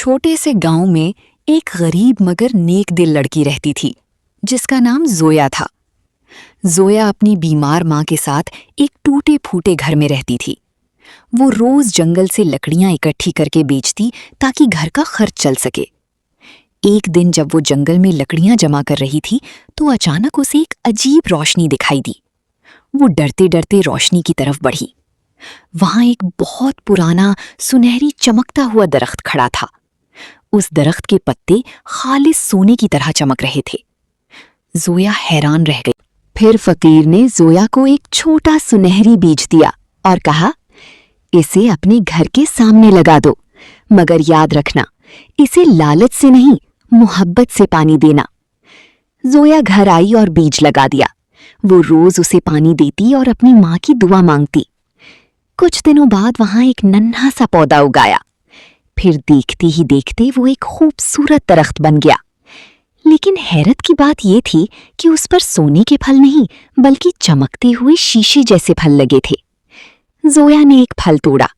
छोटे से गांव में एक गरीब मगर नेक दिल लड़की रहती थी जिसका नाम जोया था। जोया अपनी बीमार माँ के साथ एक टूटे फूटे घर में रहती थी। वो रोज जंगल से लकड़ियां इकट्ठी करके बेचती ताकि घर का खर्च चल सके। एक दिन जब वो जंगल में लकड़ियां जमा कर रही थी तो अचानक उसे एक अजीब रोशनी दिखाई दी। वो डरते डरते रोशनी की तरफ बढ़ी। वहां एक बहुत पुराना सुनहरी चमकता हुआ दरख्त खड़ा था। उस दरख्त के पत्ते खालिस सोने की तरह चमक रहे थे। जोया हैरान रह गई। फिर फकीर ने जोया को एक छोटा सुनहरी बीज दिया और कहा, इसे अपने घर के सामने लगा दो, मगर याद रखना, इसे लालच से नहीं, मोहब्बत से पानी देना। जोया घर आई और बीज लगा दिया। वो रोज उसे पानी देती और अपनी माँ की दुआ मांगती। कुछ दिनों बाद वहां एक नन्हा सा पौधा उगाया। फिर देखते ही देखते वो एक खूबसूरत दरख्त बन गया। लेकिन हैरत की बात ये थी कि उस पर सोने के फल नहीं बल्कि चमकते हुए शीशे जैसे फल लगे थे। जोया ने एक फल तोड़ा।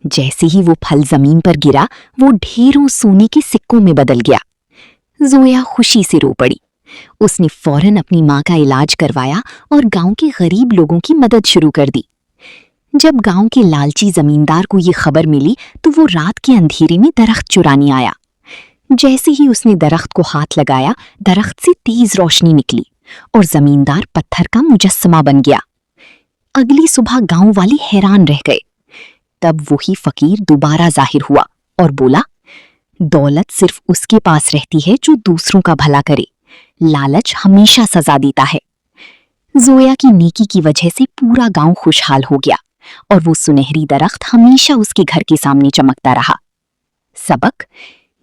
जैसे ही वो फल जमीन पर गिरा, वो ढेरों सोने के सिक्कों में बदल गया। जोया खुशी से रो पड़ी। उसने फौरन अपनी माँ का इलाज करवाया और गांव के गरीब लोगों की मदद शुरू कर दी। जब गांव के लालची जमींदार को ये खबर मिली तो वो रात के अंधेरे में दरख्त चुराने आया। जैसे ही उसने दरख्त को हाथ लगाया, दरख्त से तेज रोशनी निकली और जमींदार पत्थर का मुजस्समा बन गया। अगली सुबह गांव वाले हैरान रह गए। तब वही फकीर दोबारा जाहिर हुआ और बोला, दौलत सिर्फ उसके पास रहती है जो दूसरों का भला करे। लालच हमेशा सजा देता है। जोया की नेकी की वजह से पूरा गांव खुशहाल हो गया और वो सुनहरी दरख्त हमेशा उसके घर के सामने चमकता रहा। सबक: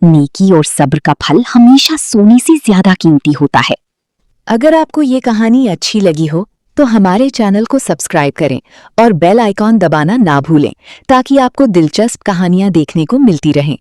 नेकी और सब्र का फल हमेशा सोने से ज्यादा कीमती होता है। अगर आपको ये कहानी अच्छी लगी हो तो हमारे चैनल को सब्सक्राइब करें और बेल आइकॉन दबाना ना भूलें ताकि आपको दिलचस्प कहानियां देखने को मिलती रहें।